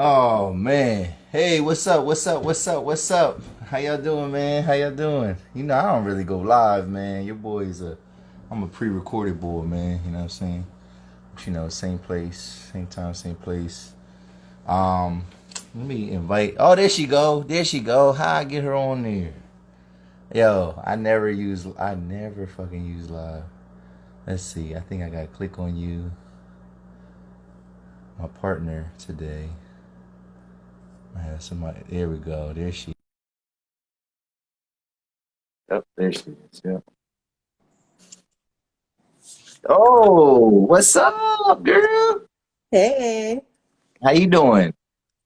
Oh man. Hey, what's up? What's up? What's up? What's up? How y'all doing, man? How y'all doing? I don't really go live, man. Your boy's I'm a pre-recorded boy, man. You know what I'm saying? But, same place, same time, same place. Um, Let me invite. Oh, there she go. There she go. How I get her on there? Yo, I never fucking use live. Let's see. I think I gotta click on you, my partner today. I have somebody. There we go. There she. Oh, there she is. Yeah. Oh, what's up, girl? Hey, How you doing?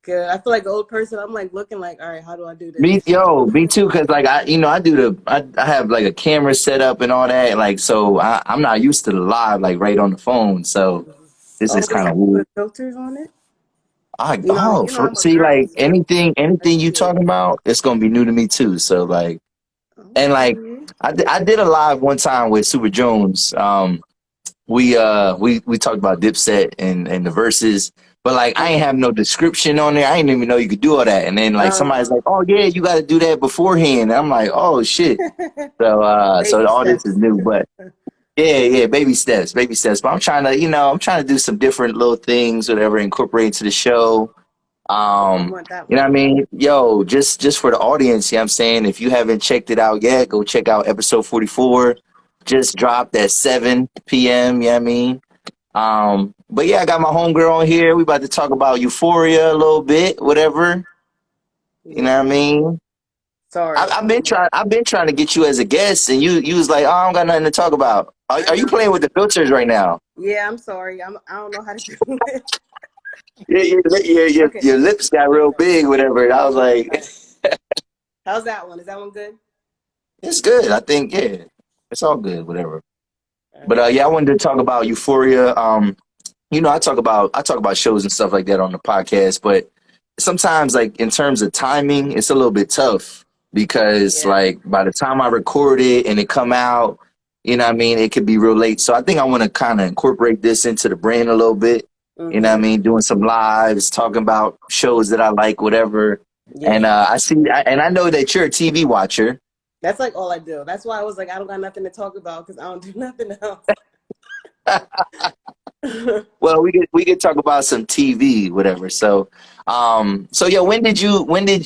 good. I feel like an old person. I'm like looking like, all right, how do I do Me, this? yo, me too. Cause like I do I have like a camera set up and all that. Like, so I'm not used to the live like right on the phone. So this Oh, is you kind have of to weird. put filters on it. I You know, oh, I'm a see, girly, like so I anything you see it. talking about, it's gonna be new to me too. So like, and like Okay. I did a live one time with Super Jones. We talked about Dipset and the verses, but like I ain't have no description on there. I didn't even know you could do all that. And then like somebody's Um, like, "Oh yeah, you got to do that beforehand." And I'm like, "Oh shit!" So baby all this is steps. new, but yeah, baby steps, baby steps. But I'm trying to do some different little things, whatever, incorporate into the show. Oh, I Um, want that you know what I one. mean? Yo, just for the audience, you know what I'm saying? If you haven't checked it out yet, go check out episode 44. Just dropped at 7 p.m., you know what I mean? But yeah, I got my homegirl on here. We about to talk about Euphoria a little bit, whatever. You know what I Yeah. mean? Sorry. I've been trying to get you as a guest, and you was like, "Oh, I don't got nothing to talk about." I Are you playing know. with the filters right now? Yeah, I'm sorry. I don't know how to do it. Okay, Your lips got there we real go. big, whatever. And I was All like, right. How's that one? Is that one good? it's good. I think, yeah, it's all good, whatever. All But right. yeah, I wanted to talk about Euphoria. I talk about shows and stuff like that on the podcast, but sometimes like in terms of timing, it's a little bit tough because Yeah. like by the time I record it and it come out, you know what I mean, it could be real late. So I think I want to kind of incorporate this into the brand a little bit. You know what I Mm-hmm. mean, doing some lives, talking about shows that I like, whatever. And Yeah. and I know that you're a TV watcher. That's like all I do. That's why I was like, I don't got nothing to talk about because I don't do nothing else. Well, we could talk about some TV, whatever. So yeah,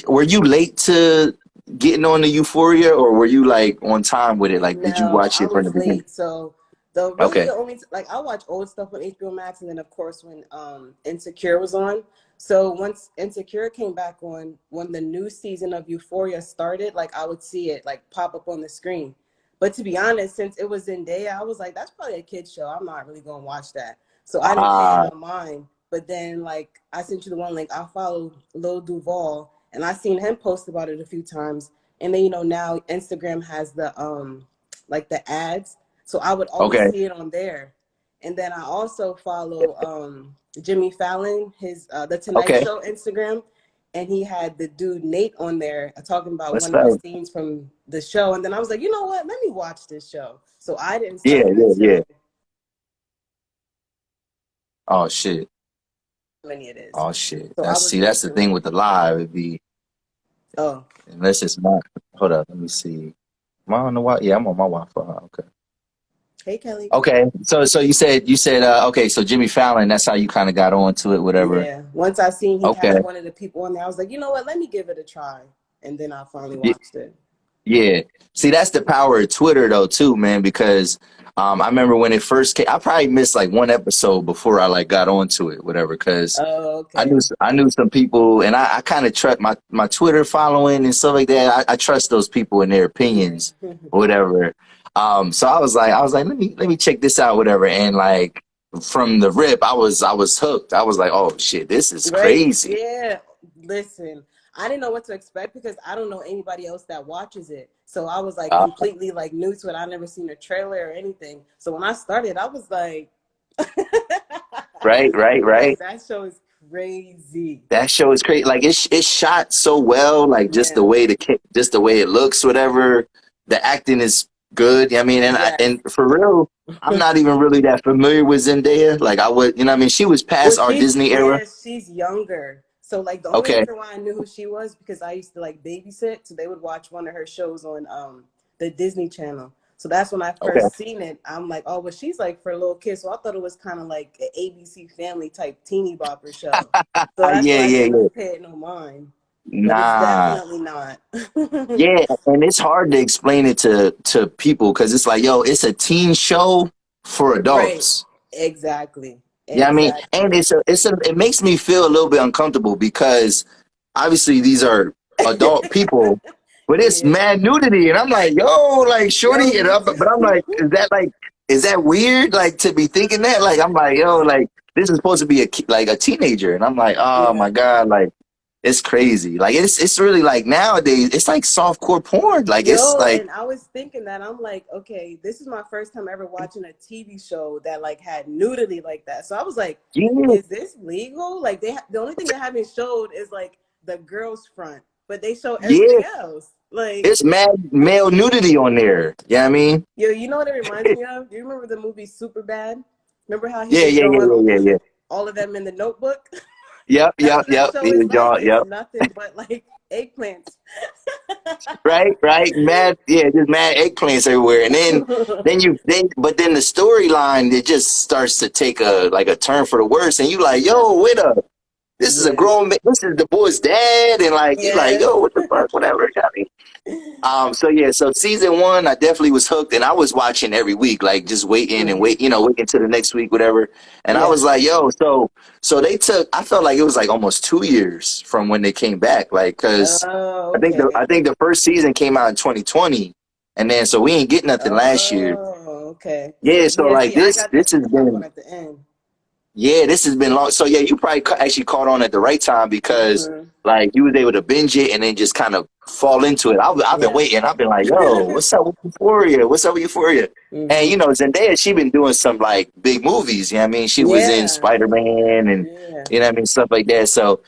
were you late to getting on the Euphoria, or were you like on time with it? Like, did you No, watch I it from the was beginning? late. So the Okay, only like I watch old stuff on HBO Max, and then of course when Insecure was on. So once Insecure came back on, when the new season of Euphoria started, like I would see it like pop up on the screen. But to be honest, since it was Zendaya, I was like, that's probably a kid's show. I'm not really gonna watch that. So I didn't pay it uh, no mind. But then like I sent you the one link. I followed Lil Duval, and I seen him post about it a few times. And then now Instagram has the like the ads. So I would always okay, see it on there. And then I also follow Jimmy Fallon, his the Tonight okay. Show Instagram, and he had the dude Nate on there talking about What's one of the up? scenes from the show. And then I was like, you know what? Let me watch this show. So I didn't Yeah, start it yeah. until Oh shit, how many it is. oh shit. So I was That's the watching. thing with the live. It'd be Oh, unless it's not. Hold up, let me see. Am I on the Wi? Yeah, I'm on my Wi-Fi. Okay. hey Kelly. Okay, so you said okay, so Jimmy Fallon, that's how you kind of got onto it, whatever. Yeah. Once I seen he Okay, had one of the people on there, I was like, you know what? Let me give it a try. And then I finally Y- watched it. yeah. See, that's the power of Twitter though, too, man. Because I remember when it first came, I probably missed like one episode before I like got onto it, whatever. Because Oh, okay. I knew some people, and I kind of trust my Twitter following and stuff like that. I trust those people and their Yeah. opinions, whatever. So I was like, let me check this out, whatever. And like from the rip, I was hooked. I was like, oh shit, this is Right? crazy. Yeah. Listen, I didn't know what to expect because I don't know anybody else that watches it. So I was like Uh, completely like new to it. I never seen a trailer or anything. So when I started, I was like, yo, right. that show is crazy. That show is crazy. Like it's shot so well. Like Yeah. just the way it looks, whatever. The acting is good. I mean, Yes. and for real, I'm not even really that familiar with Zendaya. Like I would, you know, what I mean, she was Well, past our she's Disney era. yeah, she's younger. So like the only Okay. reason why I knew who she was because I used to like babysit, so they would watch one of her shows on the Disney Channel. So that's when I Okay. first seen it. I'm like, oh, but she's like for little kids. So I thought it was kind of like an ABC Family type teeny bopper show. So that's Yeah, why I yeah, didn't yeah. really pay it no mind. But it's Nah. definitely not. Yeah, and it's hard to explain it to people because it's like, yo, it's a teen show for Right. adults. Exactly. Yeah, I mean, and Exactly. it makes me feel a little bit uncomfortable because obviously these are adult people, but it's Yeah. mad nudity, and I'm like, yo, like Yo, shorty, me but I'm like, too. is that weird? Like to be thinking that? Like I'm like, yo, like this is supposed to be like a teenager, and I'm like, oh Yeah. my god, like it's crazy. Like it's really like nowadays, it's like softcore porn. Like it's Yo, like, and I was thinking that I'm like, okay, this is my first time ever watching a TV show that like had nudity like that. So I was like, yeah, is this legal? Like the only thing they haven't showed is like the girl's front, but they show yeah, everything else. Like, it's mad male nudity on there. Yeah, I mean, yo, you know what it reminds me of? Do you remember the movie Super Bad? Remember how he yeah, was yeah, yeah, drawing yeah, yeah, yeah. all of them in the notebook? Yep, That's yep, what that yep. show Yeah, is like. y'all, It's yep. nothing but like eggplants. Right, right. Mad, yeah, just mad eggplants everywhere. And but then the storyline it just starts to take a like a turn for the worse. And you like, Yeah. yo, wait up, this is a Yeah. grown man. This is the boy's dad, and like you like, Yes. yo, what the fuck, whatever. I mean, so yeah, so season one, I definitely was hooked, and I was watching every week, like just waiting and Hmm. waiting to the next week, whatever. And I Yeah. was like, yo, so they took. I felt like it was like almost 2 years from when they came back, like because Oh, I okay. think the first season came out in 2020, and then so we ain't get nothing last year. Oh, okay. So Yeah, so yeah, like see, I got this that has pop on been at the end. this has been long. So yeah, you probably actually caught on at the right time because Hmm. like you was able to binge it and then just kind of fall into it. I've been Yeah. waiting. I've been like, yo, what's up with Euphoria? What's up with Euphoria? And Hmm. you know, Zendaya, she been doing some like big movies. You know what I mean? She was in Yeah. Spider-Man and Yeah. you know what I mean, stuff like that. So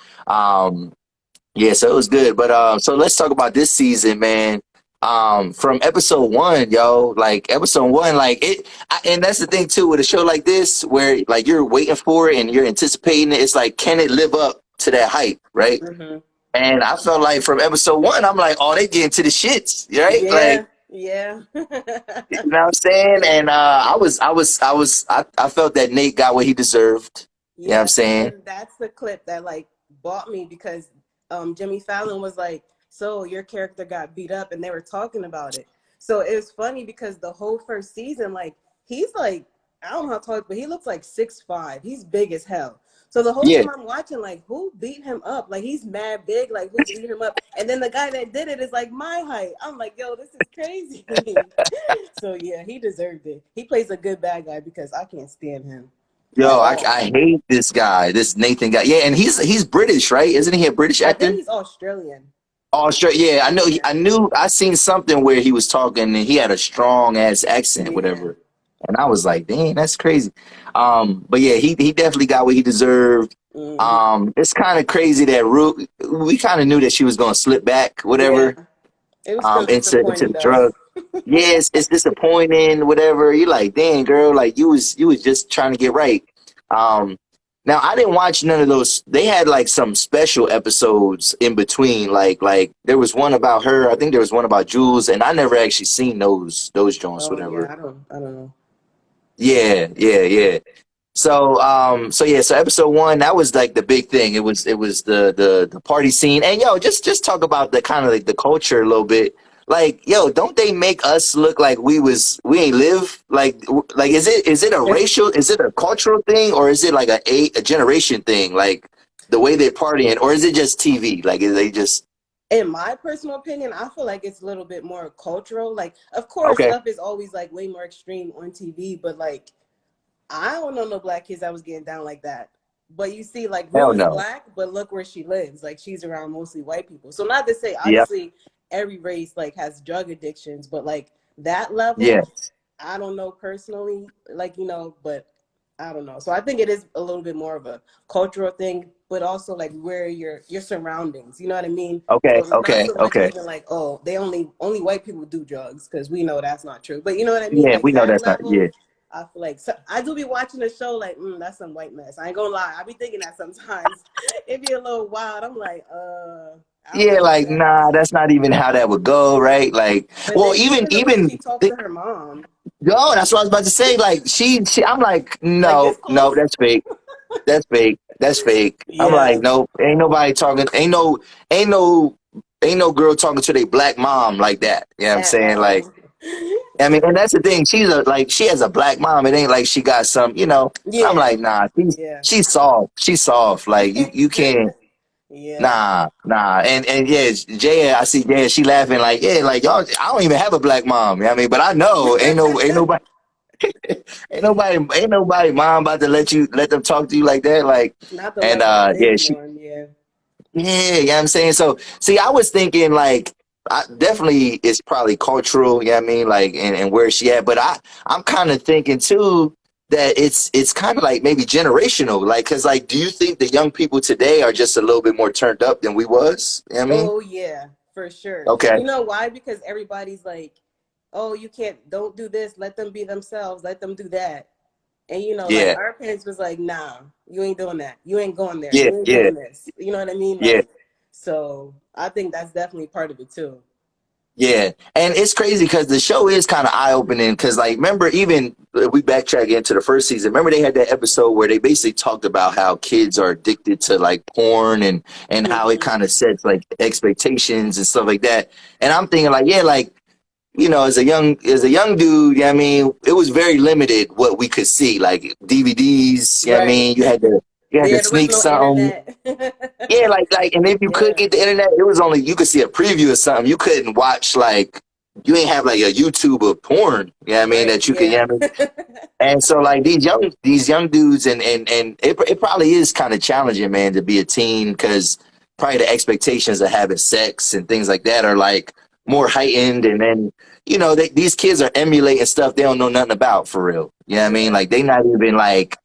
yeah, so it was good. But so let's talk about this season, man. From episode one, yo, like episode one, and that's the thing too with a show like this, where like you're waiting for it and you're anticipating it. It's like, can it live up to that hype, right? Hmm. And I felt like from episode one, I'm like, oh, they getting to the shits, right? Like, Yeah. Yeah. you know what I'm saying? And I felt that Nate got what he deserved. You know what I'm Yeah, saying? and that's the clip that like bought me because Jimmy Fallon was like, "So your character got beat up," and they were talking about it. So it was funny because the whole first season, like he's like, I don't know how tall, but he looks like 6'5". He's big as hell. So the whole Yeah. time I'm watching, like, who beat him up? Like he's mad big. Like who beat him up? And then the guy that did it is like my height. I'm like, yo, this is crazy. So yeah, he deserved it. He plays a good bad guy because I can't stand him Yo, at all. I hate this guy, this Nathan guy. Yeah, and he's British, right? Isn't he a British I think actor? he's Australian. Oh, straight. Yeah, I know. Yeah. I seen something where he was talking and he had a strong ass accent, Yeah. whatever. And I was like, dang, that's crazy. But yeah, he definitely got what he deserved. Hmm. It's kind of crazy that we kind of knew that she was gonna slip back, Yeah. whatever, It was still into disappointing the though. drug. Yes, it's disappointing, whatever. You're like, dang, girl, like you was just trying to get right. Um, Now I didn't watch none of those. They had like some special episodes in between. Like there was one about her. I think there was one about Jules, and I never actually seen those joints, Oh yeah, whatever. I don't know. Yeah, yeah, yeah. So yeah, so episode one, that was like the big thing. It was the party scene. And yo, just talk about the kind of like the culture a little bit. Like, yo, don't they make us look like we ain't live? Like is it a racial, is it a cultural thing, or is it like a generation thing? Like the way they're partying, or is it just TV? Like is they just In my personal opinion, I feel like it's a little bit more cultural. Like, of course, okay, stuff is always like way more extreme on TV, but like I don't know no black kids that was getting down like that. But you see, like hell Rue's no. black, but look where she lives. Like she's around mostly white people. So not to say Yep. obviously every race like has drug addictions, but like that Yeah. level, I don't know personally, like but I don't know. So I think it is a little bit more of a cultural thing, but also like where your surroundings. You know what I mean? Okay. So it's not Okay. so much Okay. even like, oh, they only white people do drugs because we know that's not true. But you know what I mean? Yeah, Like we know that that's not. level, Yeah. I feel like so, I do be watching the show like, that's some white mess. I ain't gonna lie. I be thinking that sometimes. It be a little wild. I'm like, I don't Yeah, know about like that. nah, that's not even how that would go, right? Like, But well, then even even the way even she talks to her mom, no, that's what I was about to say. Like she I'm like, like this no, close. that's fake. That's fake. That's fake. I'm like, Yeah. nope, ain't nobody talking. Ain't no, ain't no girl talking to their black mom like that. You know what I'm At saying? Like, all. I mean, and that's the thing. She's a like she has a black mom. It ain't like she got some. I'm Yeah. like, nah, Yeah. she's soft. She's soft. Like you can't. Yeah. Nah, and yeah, Jaya, I see Jaya, she laughing like, yeah, like y'all, I don't even have a black mom. You know what I mean, but I know ain't nobody mom about to let them talk to you like that. Like, Not the and level of yeah, ignorance. Yeah. yeah, you know what I'm saying? So, see, I was thinking like, definitely it's probably cultural, you know what I mean? Like, and where she at. But I'm kind of thinking too that it's kind of like maybe generational. Like, cause like, do you think the young people today are just a little bit more turned up than we was? You know what I mean? Oh yeah, for sure. Okay. You know why? Because everybody's like, oh, you can't, don't do this. Let them be themselves. Let them do that. And like Yeah. our parents was like, nah, you ain't doing that. You ain't going there. Yeah. You ain't Yeah. doing this. You know what I mean? Yeah. Like, so I think that's definitely part of it too. Yeah, and it's crazy because the show is kind of eye opening. Because like, remember, even we backtrack into the first season. Remember, they had that episode where they basically talked about how kids are addicted to like porn and how it Hmm. kind of sets like expectations and stuff like that. And I'm thinking like, yeah, like as a young dude, you know what I mean, it was very limited what we could see, like DVDs. You know what I Right. mean, you had to Yeah, there was sneak no something. internet. Yeah, like, and if you could Yeah. get the internet, it was only you could see a preview or something. You couldn't watch like you ain't have like a YouTube of porn. You know what I mean? Right. That you could, you Yeah. know what I mean? And so like these young dudes and it probably is kind of challenging, man, to be a teen because probably the expectations of having sex and things like that are like more heightened, and then these kids are emulating stuff they don't know nothing about for real. You know what I mean? Yeah. Like they not even like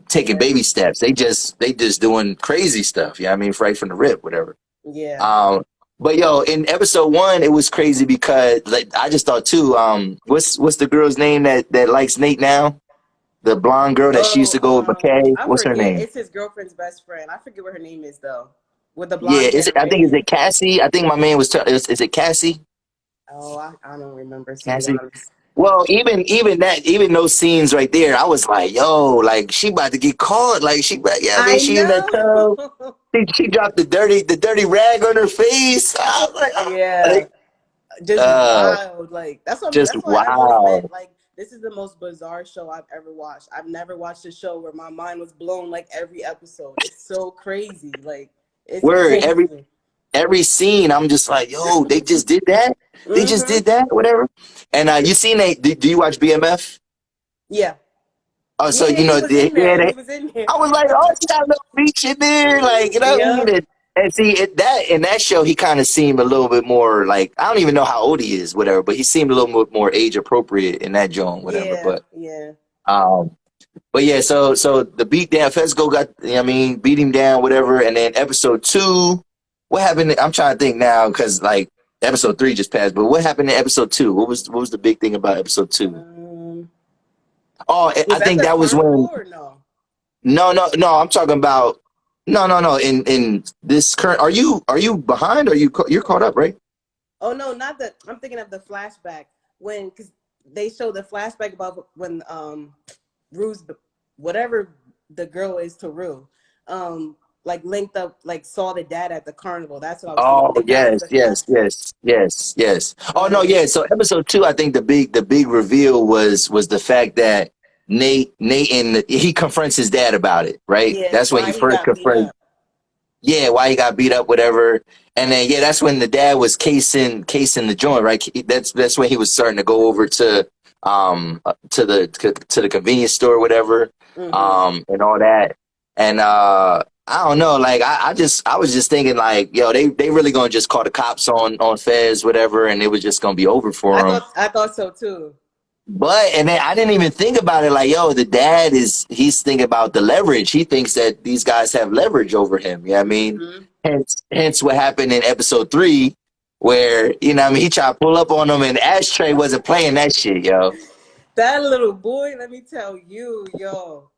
taking Yeah. baby steps. They just doing crazy stuff. You know what I mean? Right from the rip, whatever. Yeah. Um, but yo, in episode one, it was crazy because like I just thought too. What's the girl's name that likes Nate now? The blonde girl that she used Oh, to go with McKay. I What's her forget. name? It's his girlfriend's best friend. I forget what her name is though. With the Yeah, blonde is it? hair, I right? think is it Cassie? I think my man was. Is it Cassie? Oh, I don't remember to be Cassie. honest. Well, even those scenes right there, I was like, yo, like she about to get caught. Like yeah, I mean, I she in that tub. know. She dropped the dirty rag on her face. I was Yeah, like, just wild. Like just that's what I really wow. meant. Like this is the most bizarre show I've ever watched. I've never watched a show where my mind was blown like every episode. It's so crazy. Like it's Word. crazy. Every scene, I'm just like, yo, they just did that. They just Hmm. did that, whatever. And you seen that? Do you watch BMF? Yeah. Oh, so Yeah, he was in there. He was in there. I was like, oh, it's got no beach in there, like what I mean. Yep. And see, in that show, he kind of seemed a little bit more like I don't even know how old he is, whatever. But he seemed a little bit more age appropriate in that joint, whatever. Yeah. But Yeah. um, but yeah, so the beat down, Fesco got, beat him down, whatever. And then episode two, what happened? I'm trying to think now because like episode three just passed, but what happened in episode two? What was the big thing about episode two? Um, Oh, was I that think the that was when. carnival or no? No, no, no. I'm talking about no. In this current, are you behind? Or you're caught up, right? Oh no, not the. I'm thinking of the flashback when because they show the flashback about when Rue's whatever the girl is to Rue, like linked up like saw the dad at the carnival. That's what I was thinking. I Oh think that was yes, the yes, flashback. yes, yes, yes. Oh no, Mm. yeah. So episode two, I think the big reveal was the fact that Nate and he confronts his dad about it, right? Yeah, That's when he why he first got beat confronts. up. Yeah, why he got beat up, whatever. And then yeah, that's when the dad was casing the joint, right? That's when he was starting to go over to the convenience store, whatever, Hmm. and all that. And I don't know, like I was just thinking like, yo, they really gonna just call the cops on Fez, whatever, and it was just gonna be over for him. I thought so too. But and then I didn't even think about it like, yo, the dad he's thinking about the leverage. He thinks that these guys have leverage over him. You know what I mean? Hmm. Hence what happened in episode three, where, he tried to pull up on him and Ashtray wasn't playing that shit, yo. That little boy, let me tell you, yo.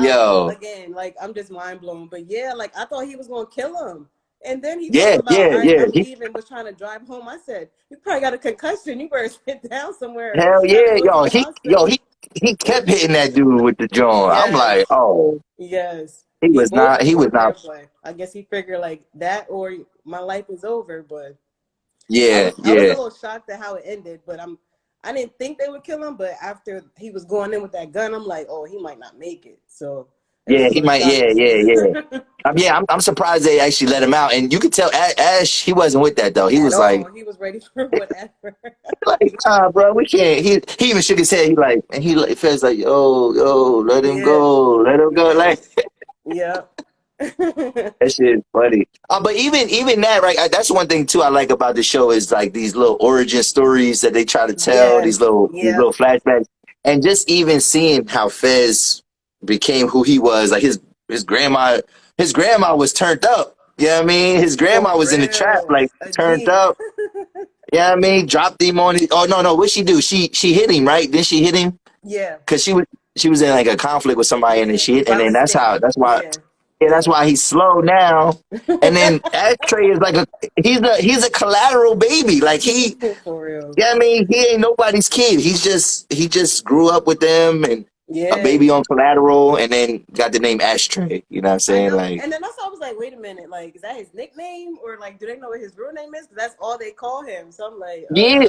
Yo, Again, like I'm just mind blown. But yeah, like I thought he was gonna kill him. And then he yeah, talking about, yeah, all right, yeah. I'm leaving, was trying to drive home. I said, you probably got a concussion. You better sit down somewhere. Hell Trying to yeah, go to yo, the hospital. he kept hitting that dude with the joint. I'm like, Yes. oh, Yes. he He was both not, was he was doing not. fair play. I guess he figured like that or my life is over. But Yeah, I was a yeah, little shocked at how it ended. But I didn't think they would kill him. But after he was going in with that gun, I'm like, oh, he might not make it. So it was yeah. a He little might, yeah, shocking. yeah, yeah. Yeah, I'm surprised they actually let him out, and you could tell Ash, he wasn't with that though. He At was like, all. He was ready for whatever. nah, bro, we can't. He even shook his head. He like, and he like, feels like, yo, Yeah. let him go. Like Yeah. that shit is funny. But even that, right? That's one thing too I like about the show is like these little origin stories that they try to tell, Yes. these Yeah. little flashbacks, and just even seeing how Fez became who he was. Like his grandma, his grandma was turned up. You know what I mean? His grandma For was in the trap, real. like A turned G. up. You know what I mean? Dropped him on his. Oh no, what'd she do? She hit him, right? Didn't she hit him? Yeah. Because she was in like a conflict with somebody, and then Yeah. she hit, and By then mistake. that's why, Yeah. yeah, that's Yeah. why he's slow now. And then Ashtray is like he's a collateral baby. Like For real. yeah, I mean, he ain't nobody's kid. He just grew up with them and a Yeah. baby on collateral, and then got the name Ashtray. You know what I'm I saying? know. Like And then that's why I was like, wait a minute. Like, is that his nickname? Or like, do they know what his real name is? Because that's all they call him. So I'm like, yeah,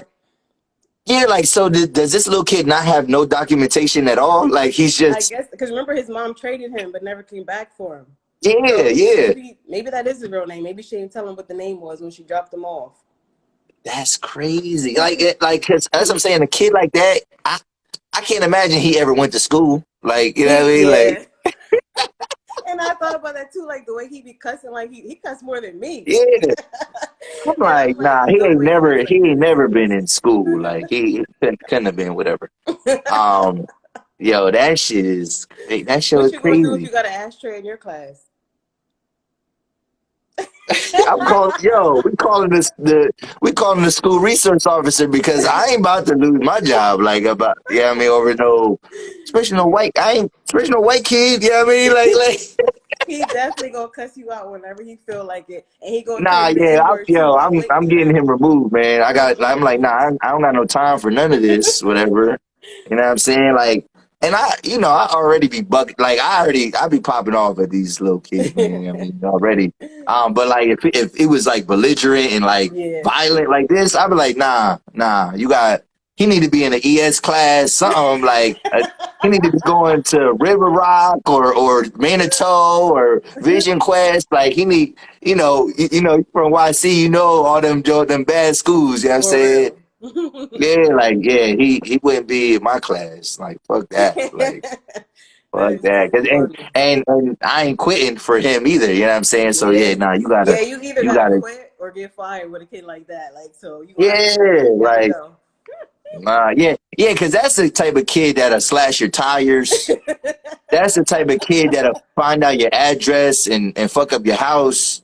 yeah. Like so, does this little kid not have no documentation at all? Like he's I just guess because remember his mom traded him but never came back for him. yeah, So yeah. maybe that is his real name. Maybe she didn't tell him what the name was when she dropped him off. That's crazy. Cause as I'm saying, a kid like that, I can't imagine he ever went to school. Like, you know what I mean? Like, Yeah. And I thought about that too, like the way he be cussing, like he cuss more than me. yeah. I'm And I'm like, like, nah, there's no way he was he like ain't this. never been in school. Like, he couldn't have been whatever. Um, yo, that show What is you gonna do if crazy. you got an ashtray in your class? I'm calling, yo, we calling the school resource officer because I ain't about to lose my job. Like about, yeah, I mean, over no, especially no white kid. You know what I mean? Like. He definitely gonna cuss you out whenever he feel like it, and he gonna tell Nah, you the yeah, N word too. I'm waiting I'm for getting that. him removed, man. I'm like, nah, I don't got no time for none of this, whatever. You know what I'm saying? Like, and I already be I be popping off at these little kids, man. I mean, already. But like, if it was like belligerent and like Yeah. violent like this, I'd be like, nah, he need to be in an ES class, something like. He need to be going to River Rock or Manitou or Vision Quest. Like he need, from YC, all them bad schools, you know what I'm For saying? real. Yeah, like, yeah, he wouldn't be in my class. Like, fuck that. Like, That fuck is that. too 'Cause- funny. and I ain't quitting for him either, you know what I'm saying? So, Yeah. yeah, nah, Yeah, you either you gotta gotta, quit or get fired with a kid like that. Like, so you gonna have to yeah, go. You gotta like, go. yeah, because that's the type of kid that'll slash your tires. That's the type of kid that'll find out your address and fuck up your house.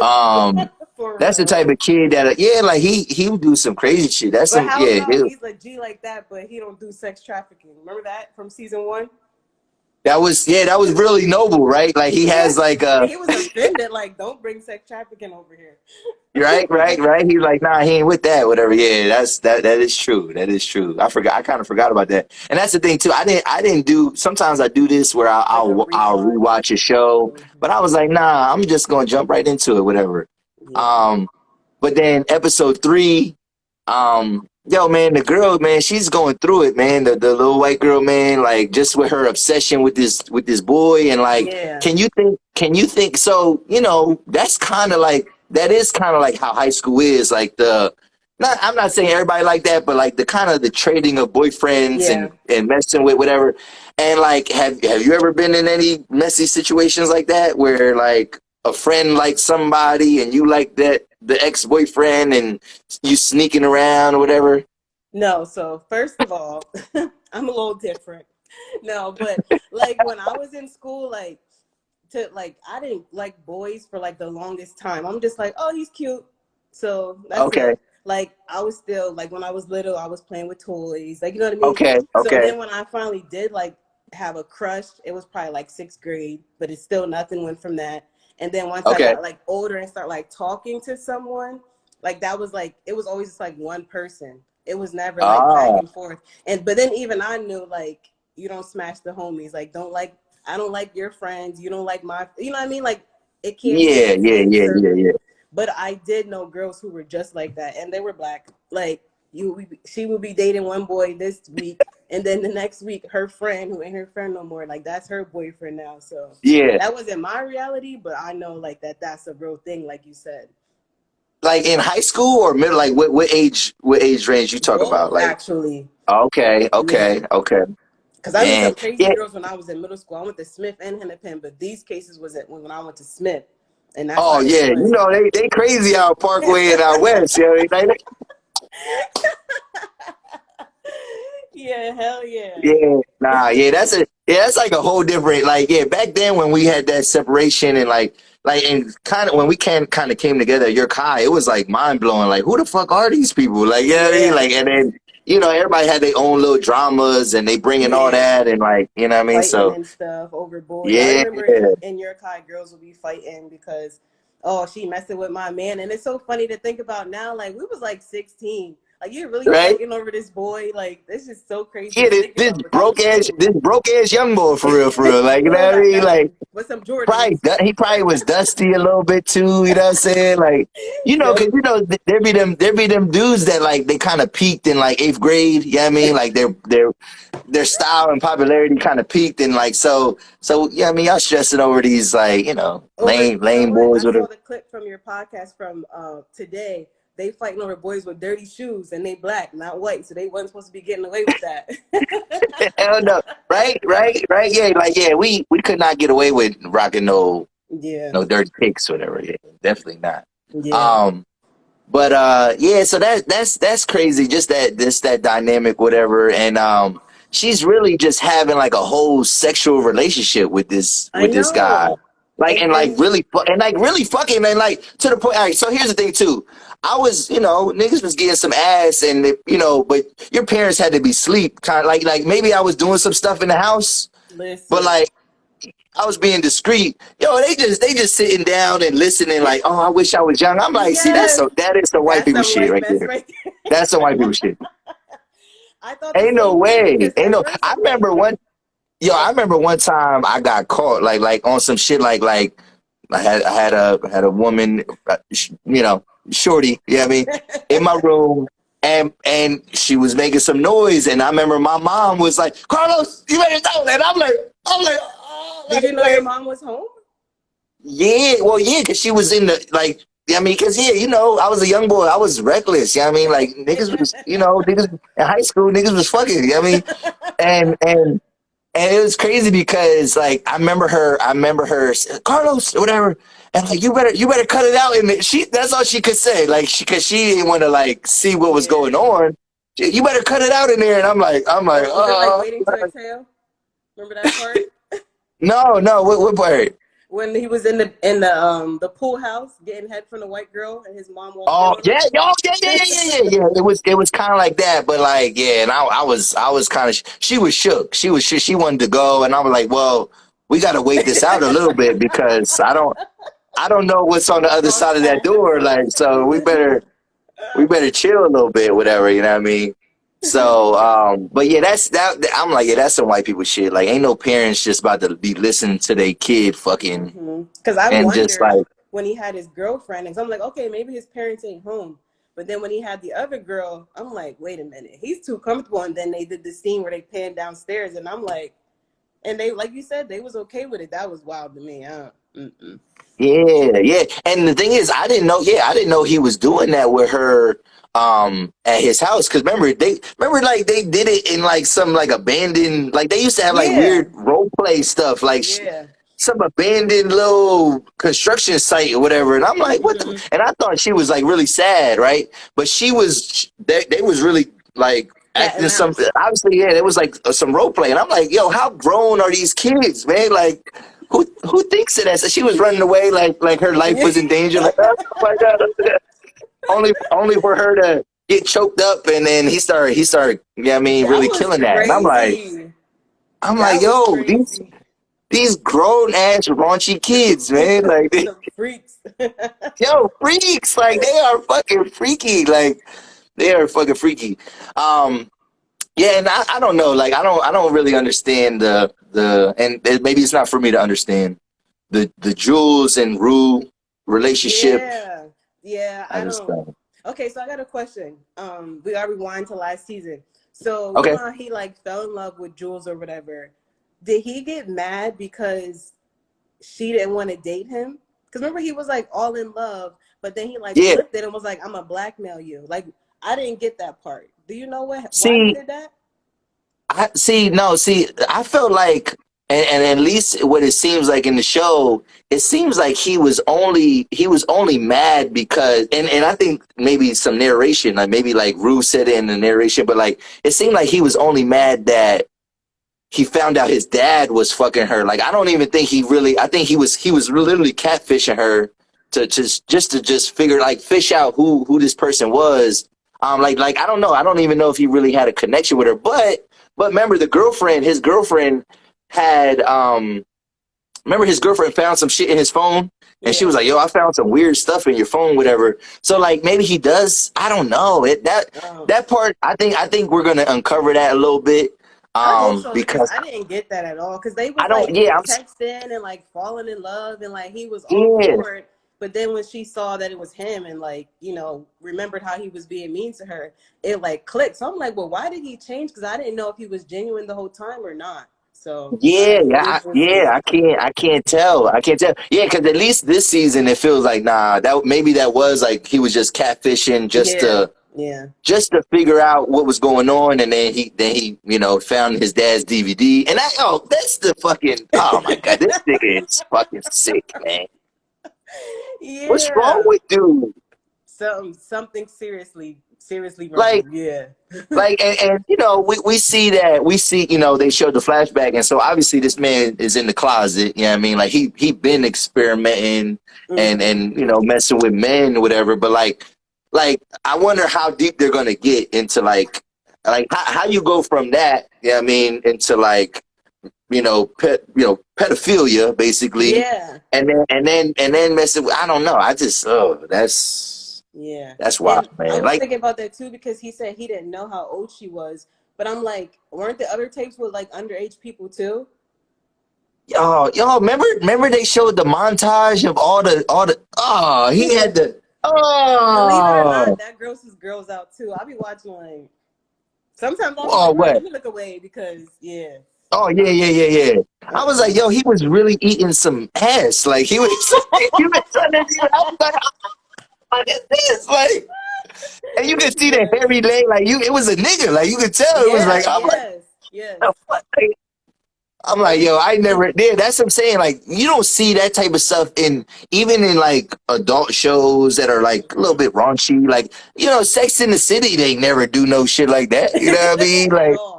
Um, For that's the real. type of kid that, yeah, like he would do some crazy shit. That's But some, how yeah, about he's a G like that, but he don't do sex trafficking? Remember that from season one? that was really noble, right? Like he Yeah. has like And a he was offended, like, don't bring sex trafficking over here. right. He's like, nah, he ain't with that, whatever. Yeah, that is true. That is true. I kind of forgot about that. And that's the thing too. I didn't do. Sometimes I do this where Like a I'll rewatch. rewatch a show, but Mhm. I was like, nah, I'm just gonna jump right into it, whatever. Yeah. Um, but then episode 3, yo, man, the girl, man, she's going through it, man. The little white girl, man, like just with her obsession with this boy, and like, Yeah. can you think? So that's kind of like that is kind of like how high school is, like not I'm not saying everybody like that, but like the kind of the trading of boyfriends Yeah. and messing with whatever. And like, have you ever been in any messy situations like that where like a friend likes somebody and you like the ex boyfriend and you sneaking around or whatever? No, so first of all, I'm a little different. No, but like when I was in school, I didn't like boys for like the longest time. I'm just like, oh, he's cute. So that's Okay. it. like I was still like when I was little, I was playing with toys, like you know what I mean. Okay, So okay, then when I finally did like have a crush, it was probably like sixth grade, but it's still nothing went from that. And then once I okay. got like older and start like talking to someone, like that was like it was always just like one person. It was never like back Oh, and forth. And but then even I knew like you don't smash the homies. Like don't like I don't like your friends. You don't like my you know what I mean? Like it can't be in yeah, the yeah, same yeah, yeah, circle. yeah. But I did know girls who were just like that, and they were black. Like she would be dating one boy this week, and then the next week her friend, who ain't her friend no more, like that's her boyfriend now. So Yeah. that wasn't my reality, but I know like that's a real thing, like you said. Like in high school or middle, like what age range you talk about? Both Like, actually, okay, yeah. okay, okay. Because I knew Man, some crazy yeah. girls when I was in middle school. I went to Smith and Hennepin, but these cases was at when I went to Smith, and that's Oh how it yeah, you was. know they crazy out Parkway and out West. You know, like, Yeah, hell yeah. yeah, nah, yeah, that's like a whole different like yeah. Back then when we had that separation and like and kind of when we kind of came together at your Kai, it was like mind blowing. Like who the fuck are these people? Like you know what I mean? Yeah, Like and then everybody had their own little dramas and they bringing all yeah. that and like you know what I mean. Fighting So and stuff over boys. I yeah, remember in your Kai, girls would be fighting because, oh, she messing with my man. And it's so funny to think about now. Like, we was like 16. Like, you're really right. fighting over this boy. Like, this is so crazy Yeah, to think about. But that was cool. this broke ass young boy for real, like you Who know don't what I got mean, like nothing with some probably Jordans. he probably was dusty a little bit too, you know what I'm saying, like because Yep. there be them dudes that like they kind of peaked in like eighth grade, you know what I mean, like their style and popularity kind of peaked and like so yeah, I mean y'all stressing over these like Over, you know lame what? boys I with saw a the clip from your podcast from today. They fighting over boys with dirty shoes and they black, not white. So they wasn't supposed to be getting away with that. hell no, right, yeah, like yeah, we could not get away with rocking Yeah. no dirty pics, whatever. Yeah, definitely not. Yeah. Um, but yeah, so that's crazy. Just that dynamic, whatever. And she's really just having like a whole sexual relationship I with this guy. know. Like and like And really and like really fucking and like to the point. All right, so here's the thing too. I was niggas was getting some ass and but your parents had to be sleep kind of like maybe I was doing some stuff in the house, but listen. like I was being discreet. Yo, they just sitting down and listening like, oh, I wish I was young. I'm like, see, Yes. that is some white That's people some shit white right mess there. right That's some white people shit. there. I thought the Ain't no same thing way. because Ain't at no. first I'm like, I oh, remember one time I got caught like on some shit like I had a woman, shorty. You know what I mean, in my room. And she was making some noise, and I remember my mom was like, "Carlos, you better know." And I'm like, oh, did you know your mom was home? yeah, well, yeah, because she was in the like. I mean, because yeah, I was a young boy. I was reckless. You know what I mean, like niggas was, niggas in high school, niggas was fucking. You know what I mean, and and and it was crazy because like I remember her, Carlos or whatever, and like you better cut it out. And that's all she could say, like because she didn't want to like see what was going Yeah. on. You better cut it out in there, and I'm like, Was it like waiting to exhale? Remember that part no, what part? when he was in the pool house getting head from the white girl and his mom walked in Oh on yeah, him. yo, yeah. It was kind of like that, but like yeah, and I was kind of she was shook. She was shook. She wanted to go, and I was like, well, we got to wait this out a little bit because I don't know what's on the other Cross side of that paths. door. Like, so we better chill a little bit, whatever. You know what I mean? So, but yeah, that's that. I'm like, yeah, that's some white people shit. Like, ain't no parents just about to be listening to their kid fucking Because I and just wondered like, when he had his girlfriend, because I'm like, okay, maybe his parents ain't home. But then when he had the other girl, I'm like, wait a minute, he's too comfortable. And then they did the scene where they panned downstairs, and I'm like, and they, like you said, they was okay with it. That was wild to me. Mm-mm. yeah. And the thing is, I didn't know he was doing that with her at his house. Cause remember like they did it in like some like abandoned, like they used to have like Yeah, weird role play stuff, like yeah. some abandoned little construction site or whatever. And I'm like, what the? Mm-hmm. And I thought she was like really sad, right? But they was really like Cat and acting some, mouse. obviously, yeah, it was like some role play. And I'm like, yo, how grown are these kids, man? Like, who thinks of that? So she was running away like her life Yeah. was in danger. Like, oh my God. only for her to get choked up, and then he started, yeah, I mean, That really was killing that. And crazy. I'm like, That was yo, crazy. these grown ass raunchy kids, man, like, Some freaks. yo, freaks, like they are fucking freaky, like they are fucking freaky. Um, yeah, and I don't know, like I don't really understand and maybe it's not for me to understand the Jules and Rue relationship. Yeah. Yeah, I I just don't. Okay, so I got a question. We gotta rewind to last season. So you okay. know how he like fell in love with Jules or whatever. Did he get mad because she didn't want to date him? Because remember he was like all in love, but then he like Yeah. flipped it and was like, "I'm gonna blackmail you." Like I didn't get that part. Do you know why he See, did that? I see. No, see, I felt like, and at least what it seems like in the show, it seems like he was only mad because, and I think maybe some narration, like maybe like Rue said it in the narration, but like it seemed like he was only mad that he found out his dad was fucking her. Like I don't even think he really. I think he was literally catfishing her to just figure, like, fish out who this person was. Like I don't know. I don't even know if he really had a connection with her. But remember his girlfriend had remember his girlfriend found some shit in his phone, and she Yeah. was like, "Yo, I found some weird stuff in your phone, whatever." So like maybe he does. I don't know. Um, That part. I think we're gonna uncover that a little bit. I hope so because Because I didn't get that at all. Because they I was don't. like Yeah, texting and like falling in love and like he was all yeah, for it. But then when she saw that it was him and like remembered how he was being mean to her, it like clicked. So I'm like, well, why did he change? Because I didn't know if he was genuine the whole time or not. So yeah, it yeah, is what it yeah. is. I can't tell. I can't tell. Yeah, because at least this season it feels like, nah. That maybe that was like he was just catfishing Yeah, yeah, just to figure out what was going on, and then he found his dad's DVD, and that's the fucking, oh my god, this nigga is fucking sick, man. What's wrong yeah. with dude? Something seriously Like wrong. Yeah, and we see that, they showed the flashback, and so obviously this man is in the closet. You know what I mean? Like he been experimenting hmm and messing with men or whatever. But like I wonder how deep they're gonna get into like how you go from that. You know what I mean? Into like pedophilia basically, yeah. and then messing with, I don't know. I just, Yeah. that's wild, And I man. was Like, thinking about that too because he said he didn't know how old she was. But I'm like, weren't the other tapes with like underage people too? y'all remember they showed the montage of all the he had the Believe it or not, oh that grosses girls out too. I'll be watching like sometimes I'll be oh like, all right, what let me look away because yeah. oh yeah, yeah, yeah, yeah. I was like, Uh-uh. yo, he was really eating some ass. Like he was he was trying to do. I was like, what is this? Like, and you could see the Yes. hairy leg. Like, it was a nigga. Like, you could tell it was Yeah, like, I'm like, yes, yes. the fuck? I'm like, Yep. yo, I never did. That's what I'm saying. Like, you don't see that type of stuff even in like adult shows that are like a little Mhm. bit raunchy. Like, Sex in the City, they never do no shit like that. You know what I mean? At Like, all.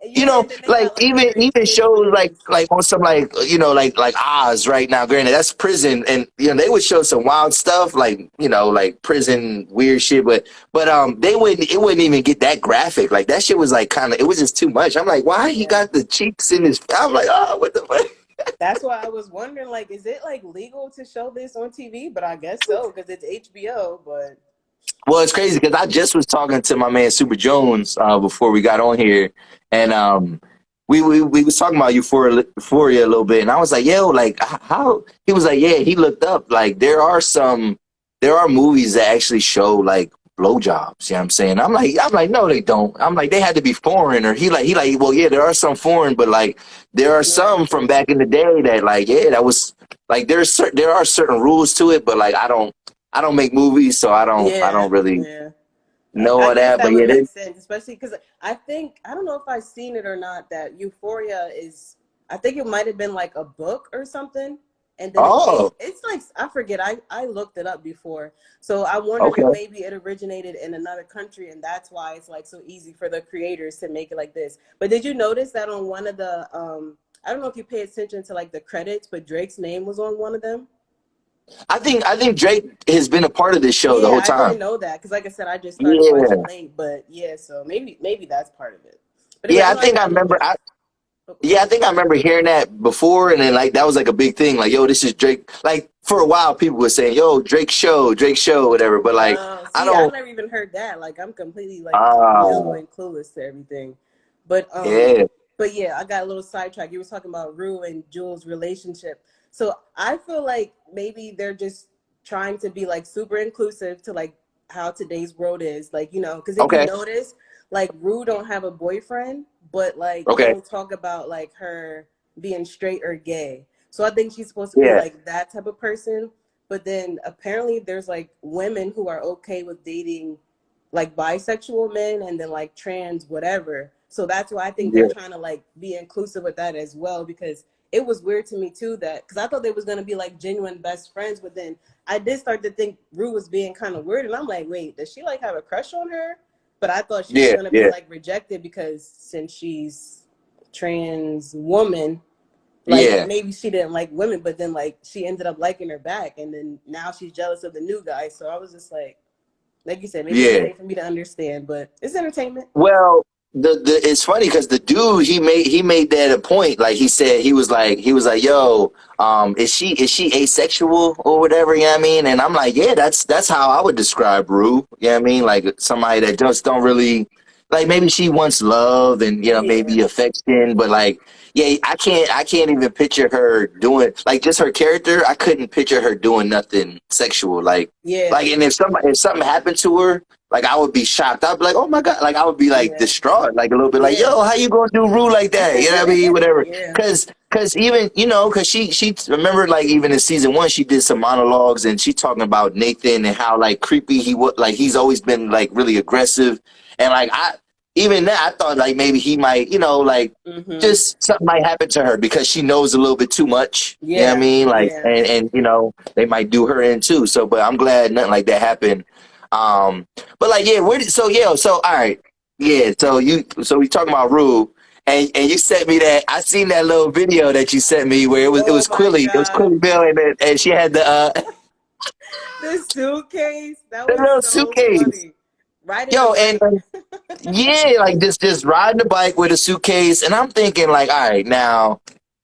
And and then they like got like underage even kids shows like movies. on some, like, like Oz right now. Granted, that's prison, and they would show some wild stuff like like prison weird shit, but they wouldn't it wouldn't even get that graphic. Like that shit was like kind of, it was just too much. I'm like, why he Yeah. got the cheeks in his? I'm like, oh, what the fuck? That's why I was wondering, like, is it like legal to show this on TV? But I guess so because it's HBO. But Well, it's crazy because I just was talking to my man Super Jones before we got on here, and we was talking about Euphoria a little bit, and I was like, yo, like how? He was like, yeah, he looked up, like there are movies that actually show like blowjobs. You know what I'm saying? I'm like, no, they don't. I'm like, they had to be foreign, or he like, well, yeah, there are some foreign, but like there are right, some from back in the day that, like, yeah, that was like, there are certain rules to it, but like I don't make movies, so I don't yeah, really yeah. know I all guess that. that But would yeah, make sense, especially because I don't know if I've seen it or not. That Euphoria is, I think it might have been like a book or something, and then it came. oh, It's like I forget. I looked it up before, so I wondered okay, if maybe it originated in another country, and that's why it's like so easy for the creators to make it like this. But did you notice that on one of the I don't know if you pay attention to like the credits, but Drake's name was on one of them. I think Drake has been a part of this show the Yeah, whole I didn't time. know that because, like I said, I just started watching Yeah, late. But yeah, so maybe that's part of it. But anyway, yeah. I I know I think I got a little remember. bit. Oh, go Yeah, I ahead. think I remember hearing that before, and then like that was like a big thing. Like, yo, this is Drake. Like for a while, people were saying, "Yo, Drake show, whatever." But like, I See, I've don't. never even heard that. Like, I'm completely like new Ah, and clueless to everything. But yeah. but yeah, I got a little sidetracked. You were talking about Rue and Jules' relationship. So I feel like maybe they're just trying to be like super inclusive to like how today's world is. Like, because if you Okay. notice, like Rue don't have a boyfriend, but like they Okay. don't talk about like her being straight or gay. So I think she's supposed to be Yeah. like that type of person. But then apparently there's like women who are okay with dating like bisexual men and then like trans whatever. So that's why I think they're Yeah. trying to like be inclusive with that as well, because it was weird to me too that because I thought they was gonna be like genuine best friends, but then I did start to think Rue was being kind of weird, and I'm like, wait, does she like have a crush on her? But I thought she was Yeah. gonna be Yeah. like rejected because since she's trans woman, like Yeah. maybe she didn't like women, but then like she ended up liking her back, and then now she's jealous of the new guy. So I was just like you said, maybe it was Yeah. late for me to understand, but it's entertainment. Well, the it's funny because the dude he made that a point. Like he said, he was like, yo, is she asexual or whatever? You know what I mean? And I'm like, yeah, that's how I would describe Rue. You know what I mean? Like somebody that just don't really like maybe she wants love and Yeah, maybe affection, but like yeah, I can't even picture her doing like just her character. I couldn't picture her doing nothing sexual. Like, yeah, and if something happened to her, like I would be shocked. I'd be like, "Oh my god!" Like I would be like yeah, distraught, like a little bit, like, yeah, "Yo, how you gonna do Rue like that?" You know what I mean? Whatever. yeah, Cause even cause she remember like even in season one she did some monologues and she talking about Nathan and how like creepy he was, like he's always been like really aggressive, and like I even that I thought like maybe he might like mm-hmm, just something might happen to her because she knows a little bit too much. You know what I yeah, mean? Like yeah. and they might do her in too. So, but I'm glad nothing like that happened. Um, but like, yeah, so all right, yeah. So we talking about Rue, and you sent me that. I seen that little video that you sent me where it Oh was my Quilly gosh, Bill, and she had the suitcase, that the was little so suitcase, funny. Riding the yo, and bike. yeah, like just riding the bike with a suitcase, and I'm thinking like, all right, now.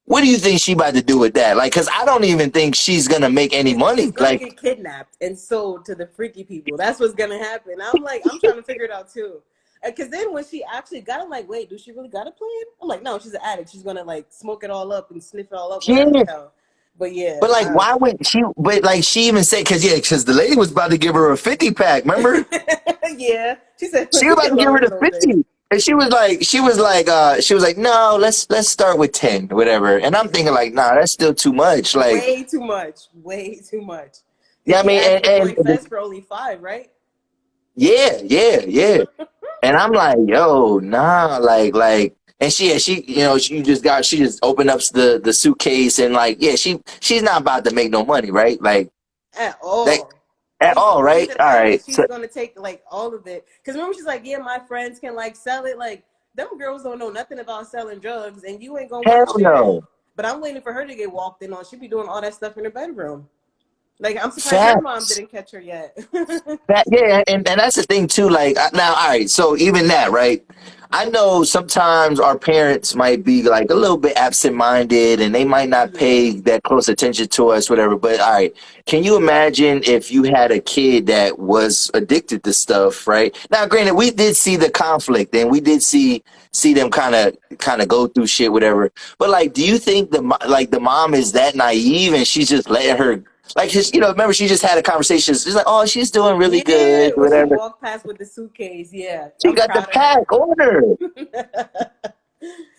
What do you think she about to do with that? Like, cause I don't even think she's gonna make any She's money. gonna Like, get kidnapped and sold to the freaky people. That's what's gonna happen. I'm like, I'm trying to figure it out too. Because then when she actually got, I'm like, wait, does she really got a plan? I'm like, no, she's an addict. She's gonna like smoke it all up and sniff it all up, whatever the yeah, hell. But yeah, but like, why would she? But like, she even said, cause the lady was about to give her a 50 pack. Remember? yeah. She said, She let was me about to give her alone a the little bit. 50. And she was like, no, let's start with 10, whatever. And I'm thinking like, nah, that's still too much. Like, Way too much. Way too much. Then yeah, I she mean, asked the boy and Fez for only 5, right? yeah, yeah, yeah. And I'm like, yo, nah, and she just opened up the suitcase and like, yeah, she's not about to make no money, right? Like At that all. at all, She right? said All apparently right. she's So gonna take like all of it. Cause remember she's like, yeah, my friends can like sell it. Like them girls don't know nothing about selling drugs, and you ain't gonna want to hell share it. no. But I'm waiting for her to get walked in on. She be doing all that stuff in her bedroom. Like I'm surprised her mom Facts. didn't catch her yet. Yeah, and that's the thing too. Like now, all right. So even that, right? I know sometimes our parents might be like a little bit absent-minded, and they might not Yeah. pay that close attention to us, whatever. But all right, can you imagine if you had a kid that was addicted to stuff, right? Now, granted, we did see the conflict, and we did see them kind of go through shit, whatever. But like, do you think the mom is that naive, and she's just letting her like just remember she just had a conversation. She's like, oh, she's doing really Yeah. good, When she whatever. walked past with the suitcase, yeah. She I'm got the proud of her. pack on her.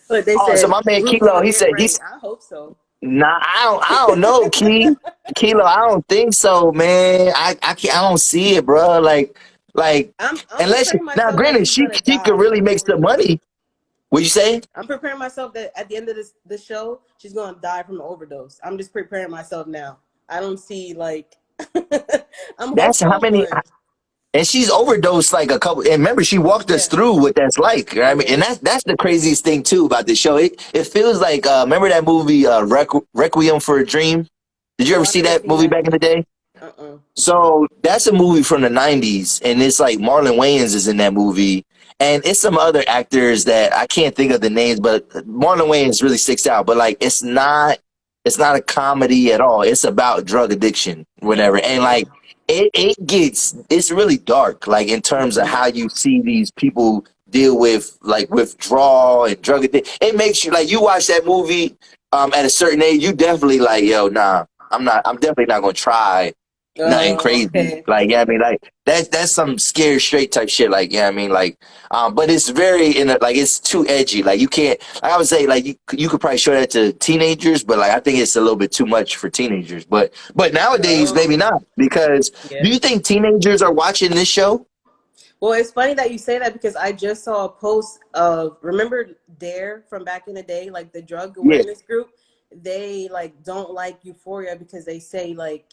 But they Oh, so said my man Ruth Kilo, gonna he get said right. I hope so. nah, I don't know, Kilo, I don't think so, man. I don't see it, bro. Like I'm unless preparing now, myself that granted, she's gonna she could die from really an make some overdose. money. What you say? I'm preparing myself that at the end of the show, she's gonna die from an overdose. I'm just preparing myself now. I don't see like I'm That's how hopeful, many. but And she's overdosed like a couple. And remember, she walked us yeah, through what that's like. Right? I mean, and yeah, that's the craziest thing too about this show. It feels like remember that movie Requiem for a Dream. Did you No, ever I see never that seen movie that. back in the day? Uh-uh. So that's a movie from the '90s, and it's like Marlon Wayans is in that movie, and it's some other actors that I can't think of the names, but Marlon Wayans really sticks out. But like, it's not a comedy at all. It's about drug addiction, whatever, and Okay. like it's really dark, like in terms of Mm-hmm. how you see these people deal with like withdrawal and drug addiction. It makes you like you watch that movie at a certain age, you definitely like, yo, nah, I'm definitely not gonna try nothing Oh, crazy. okay. Like, yeah, I mean, like that's some scared straight type shit. Like, yeah, I mean, like, but it's very in a, like it's too edgy. Like, you can't. Like I would say, like you could probably show that to teenagers, but like I think it's a little bit too much for teenagers. But nowadays, maybe Oh, not. Because do yeah. you think teenagers are watching this show? Well, it's funny that you say that because I just saw a post of remember Dare from back in the day, like the drug Yeah, awareness group. They like don't like Euphoria because they say like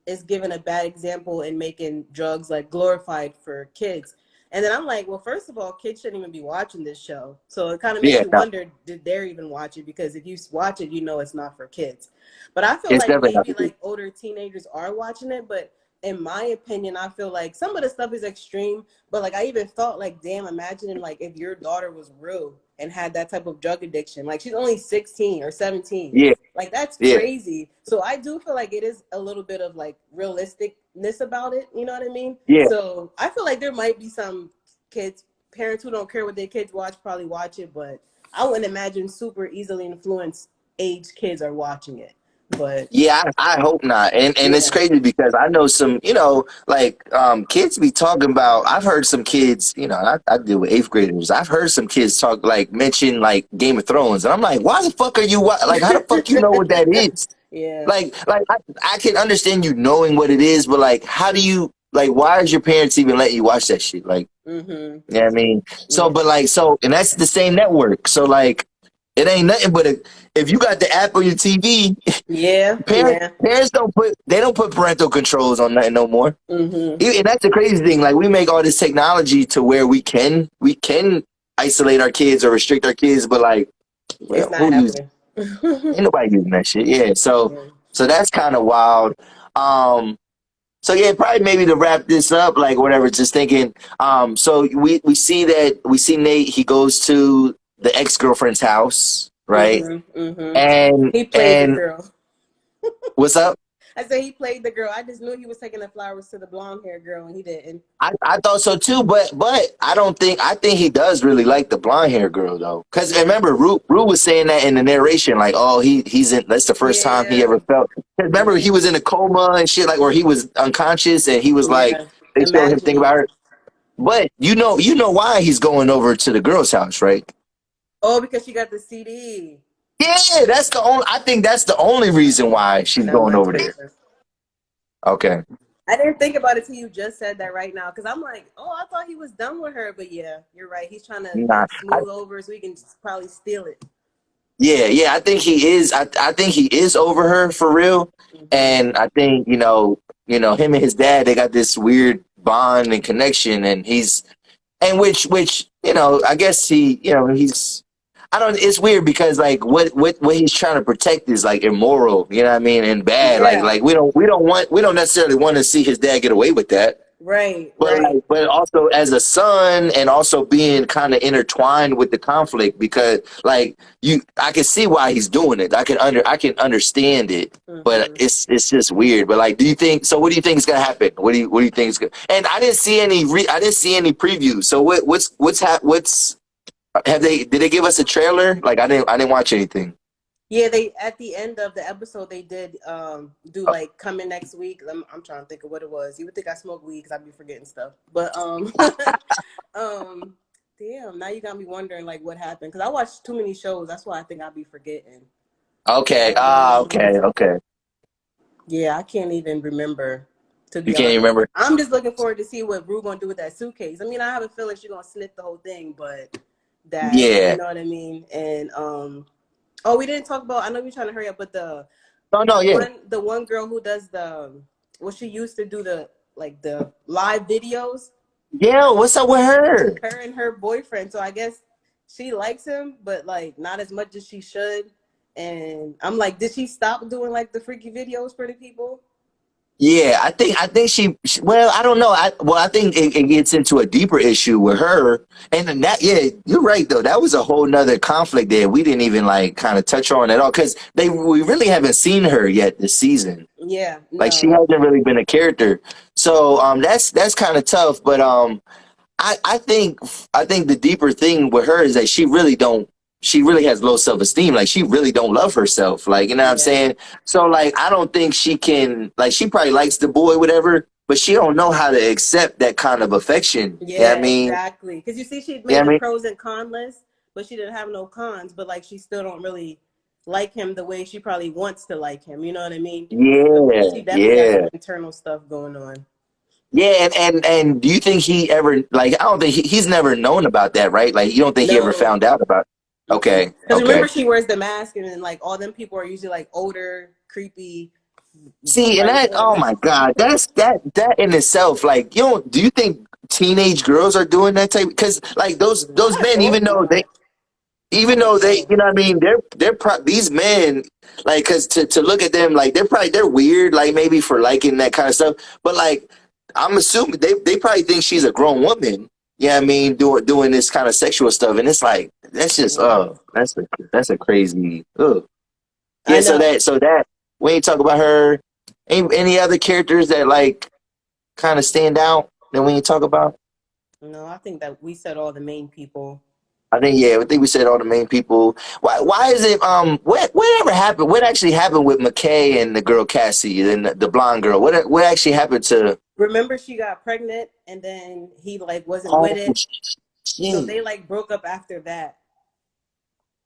it's giving a bad example in making drugs like glorified for kids. And then I'm like, well, first of all, kids shouldn't even be watching this show. So it kind of makes yeah, you no, wonder, did Dare even watch it? Because if you watch it, you know it's not for kids. But I feel it's like definitely not. maybe like older teenagers are watching it, but in my opinion, I feel like some of the stuff is extreme, but like I even thought like, damn, imagine like if your daughter was real and had that type of drug addiction. Like she's only 16 or 17. Yeah, Like that's yeah, crazy. So I do feel like it is a little bit of like realisticness about it. You know what I mean? yeah. So I feel like there might be some kids, parents who don't care what their kids watch, probably watch it, but I wouldn't imagine super easily influenced age kids are watching it. But Yeah, I hope not. And it's yeah. crazy because I know some, like kids be talking about I've heard some kids, I deal with eighth graders. I've heard some kids talk like mention like Game of Thrones and I'm like, why the fuck are you like how the fuck you know what that is? Yeah. Like I can understand you knowing what it is, but like how do you like why is your parents even letting you watch that shit? Like, Mhm. you know what I mean? So Yeah. but like so and that's the same network. So like it ain't nothing but if you got the app on your TV, Yeah. Yeah. parents don't put parental controls on nothing no more. Mhm. And that's the crazy thing. Like we make all this technology to where we can isolate our kids or restrict our kids, but like, It's well, not who uses? happening. Ain't nobody using that shit. Yeah, so Yeah. so that's kind of wild. Um, so yeah, probably maybe to wrap this up, like whatever. Just thinking. So we see Nate. He goes to the ex girlfriend's house, right? Mhm. Mhm. And He played the and girl. what's up? I said he played the girl. I just knew he was taking the flowers to the blonde hair girl, and he didn't. I thought so too, but I don't think I think he does really like the blonde hair girl though. Because Mm. remember, Rue was saying that in the narration, like, oh, he's in. That's the first time he Yeah. ever felt. 'Cause remember, Yeah. he was in a coma and shit, like, where he was unconscious, and he was like, Yeah. they showed him think Imagining. about her. But you know why he's going over to the girl's house, right? Oh, because she got the CD. Yeah, that's the only. I think that's the only reason why she's That going over makes there. sense. Okay, I didn't think about it till you just said that right now, because I'm like, oh, I thought he was done with her, but yeah, you're right. He's trying to nah, like smooth over so he can just probably steal it. yeah. I think he is. I think he is over her for real. Hmm. And I think him and his dad, they got this weird bond and connection, and which I guess he's. I don't. It's weird because like what he's trying to protect is like immoral. You know what I mean? And bad. Yeah. Like we don't necessarily want to see his dad get away with that. Right. But Right. like, but also as a son, and also being kind of intertwined with the conflict, because like I can see why he's doing it. I can understand it, but Hmm. it's just weird. But like, do you think? So what do you think is gonna happen? What do you think is gonna? And I didn't see any. I didn't see any previews. So what's have they? Did they give us a trailer? Like I didn't watch anything. Yeah, they at the end of the episode they did do like coming next week. I'm trying to think of what it was. You would think I smoke weed because I'd be forgetting stuff, but um, damn, now you got me wondering like what happened because I watched too many shows. That's why I think I'd be forgetting. Okay. Um, Okay. Okay. yeah, I can't even remember to You be can't even honest. remember. I'm just looking forward to see what Rue gonna do with that suitcase. I mean, I have a feeling she's gonna sniff the whole thing, but that you Yeah. know what I mean. And oh, we didn't talk about. I know you're trying to hurry up, but No. No. Yeah. the one girl who does well, she used to do the like the live videos. Yeah. What's up with her? Her and her boyfriend. So I guess she likes him, but like not as much as she should. And I'm like, did she stop doing like the freaky videos for the people? Yeah, I think well, I don't know. I think it gets into a deeper issue with her, and then that, yeah, you're right though. That was a whole nother conflict there. We didn't even like kind of touch on at all because we really haven't seen her yet this season. Yeah, Like she no. hasn't really been a character, so that's kind of tough. But I think the deeper thing with her is that she really has low self-esteem. Like she really don't love herself. Like, you know what I'm Yeah. saying? So like I don't think she can, like, she probably likes the boy, whatever, but she don't know how to accept that kind of affection. Yeah, Yeah, exactly. Because you see, she made I the mean, pros and con list, but she didn't have no cons. But like, she still don't really like him the way she probably wants to like him. You know what I mean? So she yeah, definitely has some yeah. internal stuff going on. Yeah, and do you think he ever, like, I don't think he's never known about that, right? Like you don't think he ever No, found out about. Okay, because remember, okay. she wears the mask, and then like all them people are usually like older, creepy, See, and bright that, oh ones. my God, that in itself, like, do you think teenage girls are doing that type? Because like those I men, hope not. I even don't though they, know. you know what I mean, these men, like, because to look at them, like, they're weird, like, maybe for liking that kind of stuff, but like I'm assuming they probably think she's a grown woman. Yeah, I mean, doing this kind of sexual stuff, and it's like that's just Yeah. that's a crazy. Ugh. I Yeah, so know. that when you talk about her, any other characters that like kind of stand out that when you talk about? No, I think that we said all the main people. I think we said all the main people. Why is it whatever happened? What actually happened with McKay and the girl Cassie and the blonde girl? What actually happened to? Remember, she got pregnant, and then he like wasn't Oh with it, so shit! they like broke up after that.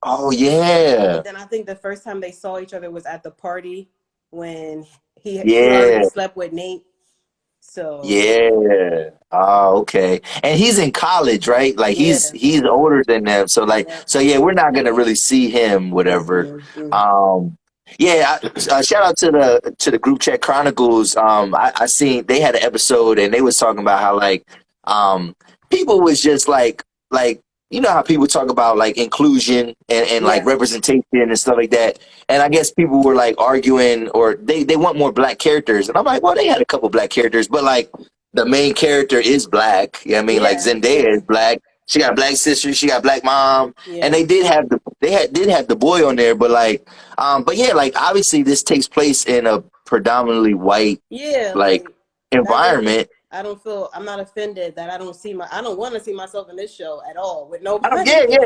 Oh yeah, And then I think the first time they saw each other was at the party when she already yeah. slept with Nate. So Yeah. Oh, okay. And he's in college, right? Like yeah, he's older than them. So like yeah. so yeah, we're not gonna really see him, whatever. Mm-mm. Um yeah, shout out to the group chat chronicles. I seen they had an episode and they was talking about how like people was just like you know how people talk about like inclusion and like Yeah, representation and stuff like that. And I guess people were like arguing or they want more black characters. And I'm like, well, they had a couple black characters, but like the main character is black. You know what I mean? Like yeah, Zendaya is black. She got a black sister, she got a black mom. And yeah, they did have the boy on there, but like but yeah, like obviously this takes place in a predominantly white yeah. like Like that doesn't. environment. I don't feel. I'm not offended that I don't see my. I don't want to see myself in this show at all with Yeah, nobody. yeah.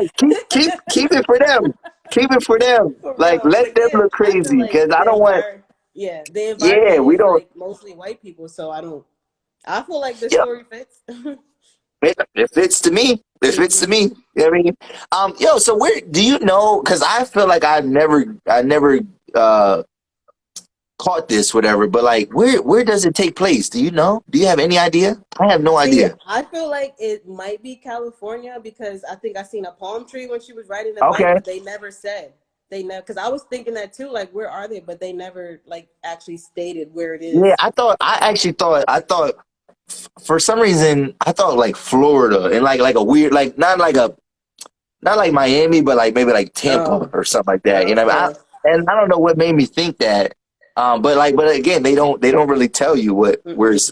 Keep it for them. Keep it for them. For Like real. let But them yeah, look I feel crazy like because I the don't want. environment. Yeah, the Yeah, environment we is don't. like mostly white people, so I don't. I feel like the Yeah, story fits. it fits to me. It fits to Hmm. me. You know what I mean? Yo. So where do you know? Because I feel like I never uh caught this, whatever. But like, where does it take place? Do you know? Do you have any idea? I have no See, idea. I feel like it might be California because I think I seen a palm tree when she was riding the bike, Okay. but they never said. They never, because I was thinking that too, like where are they? But they never like actually stated where it Yeah, is. I thought for some reason I thought like Florida and like a weird like not like Miami, but like maybe like Tampa Oh, or something like that. You know, what I mean? okay. And I don't know what made me think that. But again, they don't really tell you what Mm-mm, where it's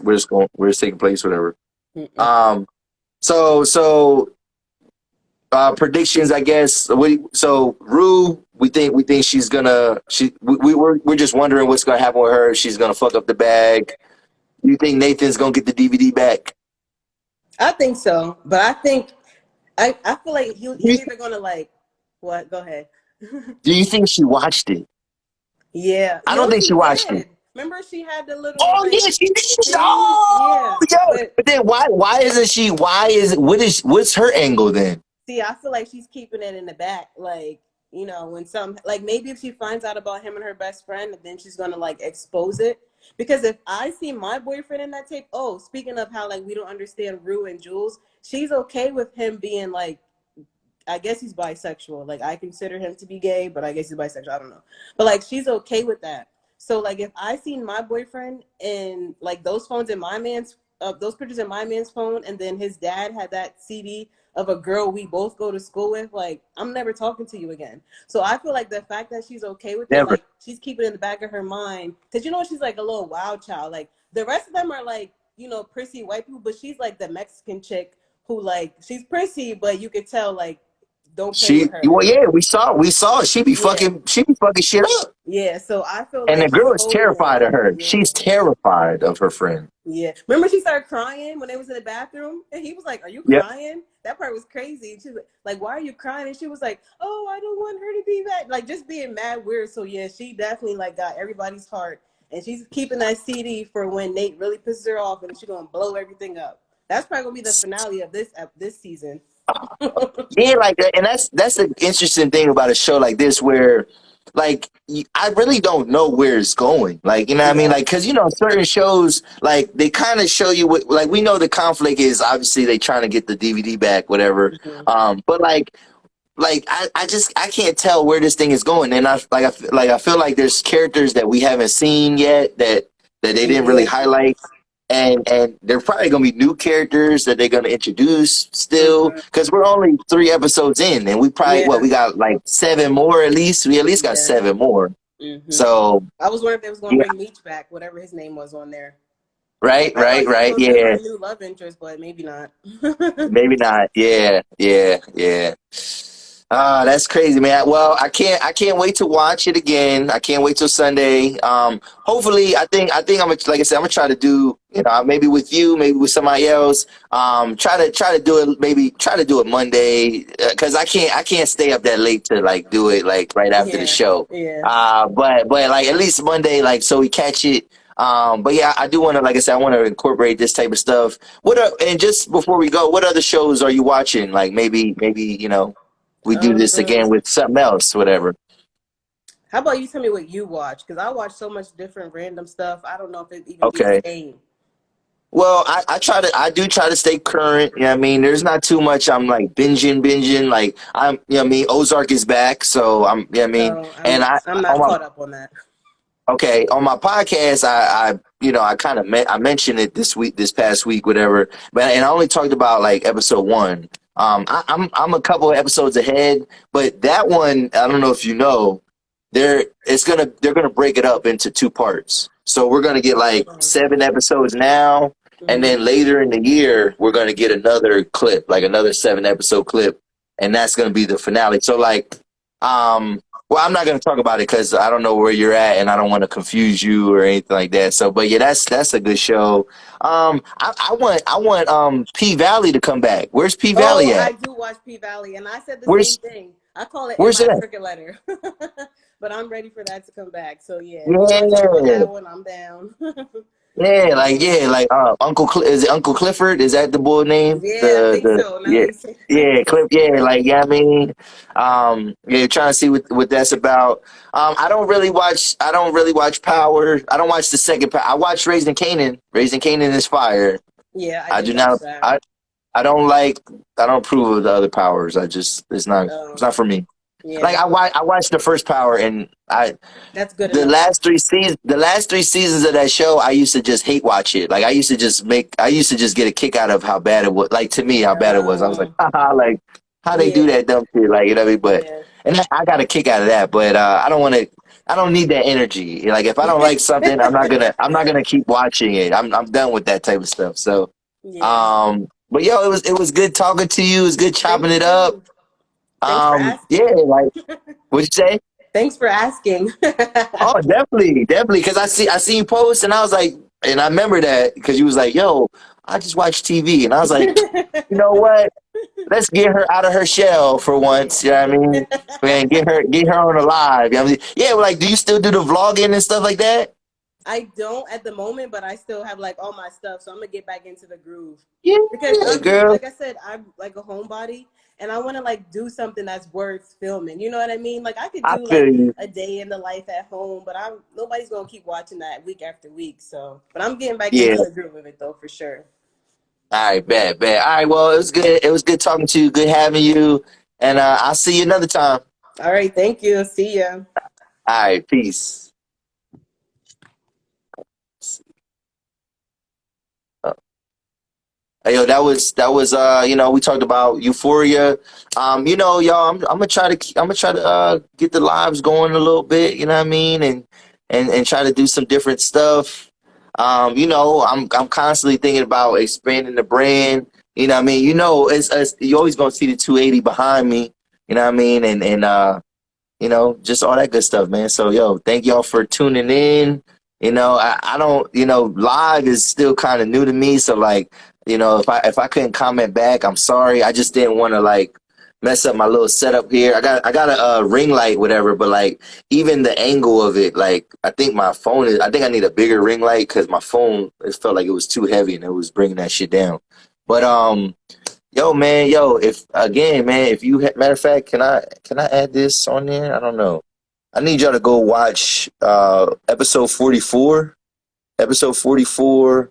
taking place, whatever. mm-mm. Um, so predictions, I guess. So Rue, we think she's gonna we're just wondering what's gonna happen with her. She's gonna fuck up the bag. You think Nathan's gonna get the DVD back? I think so, but I think I feel like he's either gonna like what? Go ahead. Do you think she watched it? Yeah, I don't no, think she she watched it. did. Remember, she had the little Oh like yeah, she did. thing. Oh Yeah, yo, but but then why isn't she? Why is what's her angle then? see, I feel like she's keeping it in the back. Like, when like maybe if she finds out about him and her best friend, then she's gonna like expose it. Because if I see my boyfriend in that tape, oh, speaking of how like we don't understand Rue and Jules, she's okay with him being like, I guess he's bisexual. Like I consider him to be gay, but I guess he's bisexual. I don't know. But like she's okay with that. So like if I seen my boyfriend and like those phones in my man's those pictures in my man's phone, and then his dad had that CD of a girl we both go to school with, like, I'm never talking to you again. So I feel like the fact that she's okay with it, Never. like she's keeping it in the back of her mind, because she's like a little wild child. Like the rest of them are like, prissy white people, but she's like the Mexican chick who, like, she's prissy, but you could tell, like, don't play with her. Well, yeah, we saw she be Yeah. fucking shit up. Yeah. So I feel And like the she's girl is holding terrified it. of her. Yeah. She's terrified of her friend. Yeah. Remember she started crying when they was in the bathroom? And he was like, "Are you Yep. crying?" That part was crazy. And she was like, "Why are you crying?" And she was like, "Oh, I don't want her to be mad." Like, just being mad weird. So yeah, she definitely like got everybody's heart. And she's keeping that CD for when Nate really pisses her off and she's gonna blow everything up. That's probably gonna be the finale of this season. Yeah, like that, and that's the interesting thing about a show like this, where like I really don't know where it's going. Like, you know what I mean? Yeah. Like, because certain shows, like, they kind of show you what, like, we know the conflict is obviously they trying to get the DVD back, whatever. Mm-hmm. But like I can't tell where this thing is going, and I feel like there's characters that we haven't seen yet that they didn't really Yeah. highlight, and they're probably gonna be new characters that they're gonna introduce still, Mm-hmm. because we're only 3 episodes in, and we probably Yeah. we got like 7 more at least. We at least got Yeah. 7 more. Mm-hmm. So I was wondering if they was gonna yeah, bring Meech back, whatever his name was on there. right, I thought right, he was right, supposed to be yeah. her new love interest, but maybe not. Maybe not. Yeah, yeah, yeah. That's crazy, man. Well, I can't wait to watch it again. I can't wait till Sunday. Hopefully, I think I'm like I said, I'm gonna try to do, maybe with you, maybe with somebody else. Try to do it, maybe try to do it Monday, because I can't stay up that late to like do it like right after the Yeah, show. yeah. But like at least Monday, like, so we catch it. But yeah, I do want to, like I said, I want to incorporate this type of stuff. And just before we go, what other shows are you watching? Like, maybe we do this again Um, with something else, whatever. how about you tell me what you watch? Because I watch so much different random stuff. I don't know if it even be the Okay. same. Well, I do try to stay current. You know what I mean? There's not too much I'm like binging. Like, I mean, Ozark is back. So you know what I mean? Oh, And I'm on not my, caught up on that. okay, on my podcast, I kind of I mentioned it this past week, whatever. And I only talked about like episode one. I'm a couple of episodes ahead, but that one, I don't know if you know, they're gonna break it up into 2 parts. So we're gonna get like Oh. 7 episodes now, and Hmm. then later in the year we're gonna get another clip, like another 7 episode clip, and that's gonna be the finale. So like, well, I'm not going to talk about it because I don't know where you're at, and I don't want to confuse you or anything like that. So, but yeah, that's a good show. I want P Valley to come back. Where's P Oh, Valley I at? do watch P Valley, and I said the same Where's thing. I call it in where's my it at? cricket letter, but I'm ready for that to come back. So yeah, if you want to talk about Yeah, that one, I'm down. yeah, like is it Uncle Clifford? Is that the boy name? Yeah, I think The so. Now that yeah. you say, Yeah, Cliff. Yeah, like, yeah. I mean, yeah, trying to see what that's about. I don't really watch. I don't really watch Power. I don't watch the second Power. I watch Raising Canaan. Raising Canaan is fire. yeah, I I did do watch not. that. I don't like. I don't approve of the other powers. I just. It's not. It's Um, not for me. Like, yeah, I watched the first Power, and that's good the enough. last 3 seasons of that show, I used to just hate watch it. Like, I used to just get a kick out of how bad it was. Like, to me, how bad it was. I was like, Um, haha, like, how they do yeah, that dumb shit. Like, you know what I mean? But yeah. and I got a kick out of that. But I don't want to. I don't need that energy. Like, if I don't like something, I'm not gonna keep watching it. I'm done with that type of stuff. So, Yeah. but yo, it was good talking to you. It was good chopping Thank it up. you. Thanks for Yeah, asking. like, what'd you say? Thanks for asking. Oh, definitely. Because I seen you post, and I was like, and I remember that because you was like, "Yo, I just watch TV," and I was like, you know what? Let's get her out of her shell for once. You know what I Yeah. mean? Man, get her on the live. You know what I mean? Yeah, like, do you still do the vlogging and stuff like that? I don't at the moment, but I still have like all my stuff, so I'm gonna get back into the groove. Because Yeah, girl. like I said, I'm like a homebody, and I want to like do something that's worth filming. You know what I mean? Like I could I do feel like you. a day in the life at home, but nobody's gonna keep watching that week after week. So, but I'm getting back Yeah. into the groove of it though for sure. All right, bad. All right, well, it was good. It was good talking to you. Good having you, and I'll see you another time. All right, thank you. See ya. All right, peace. Hey, yo, that was you know, we talked about Euphoria. You know, y'all, I'm gonna try to get the lives going a little bit, you know what I mean, and try to do some different stuff. You know, I'm constantly thinking about expanding the brand. You know what I mean? You know, it's you always gonna see the 280 behind me, you know what I mean, and you know, just all that good stuff, man. So, yo, thank y'all for tuning in. You know, I don't, you know, live is still kind of new to me. So, like, you know, if I couldn't comment back, I'm sorry. I just didn't want to like mess up my little setup here. I got a ring light, whatever, but like even the angle of it, like I think my phone is. I think I need a bigger ring light because my phone it felt like it was too heavy and it was bringing that shit down. But yo, man, yo, if again, man, if you matter of fact, can I add this on there? I don't know. I need y'all to go watch episode 44. Episode 44.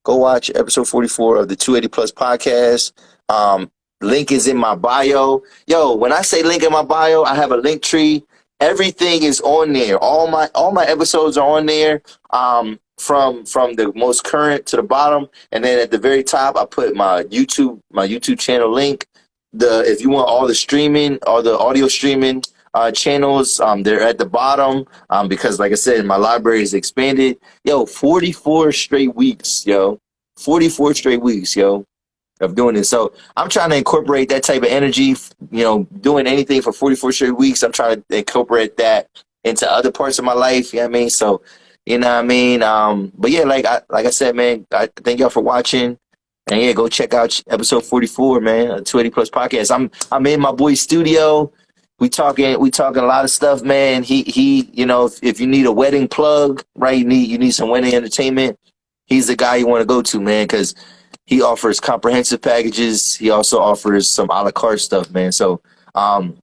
Go watch episode 44 of the 280 Plus podcast. Um, Link is in my bio. Yo, when I say link in my bio, I have a link tree. Everything is on there. All my episodes are on there. From the most current to the bottom, and then at the very top, I put my YouTube channel link. If you want all the streaming, all the audio streaming channels, they're at the bottom. Because like I said, my library is expanded. Yo, 44 straight weeks, yo. 44 straight weeks, yo, of doing this. So I'm trying to incorporate that type of energy, you know, doing anything for 44 straight weeks. I'm trying to incorporate that into other parts of my life. You know what I mean? So, you know what I mean? But yeah, like I said, man, I thank y'all for watching. And yeah, go check out episode 44, man, 280 Plus podcast. I'm in my boy's studio. We talking a lot of stuff, man. He you know, if you need a wedding plug, right? You need some wedding entertainment. He's the guy you want to go to, man, because he offers comprehensive packages. He also offers some a la carte stuff, man. So man,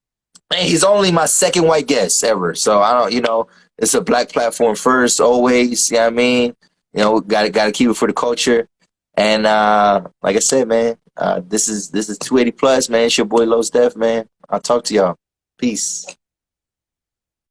he's only my second white guest ever. So I don't, you know, it's a black platform first, always. You know what I mean? You know, gotta keep it for the culture. And like I said, man, this is 280 Plus, man. It's your boy Low Steph, man. I'll talk to y'all. Peace.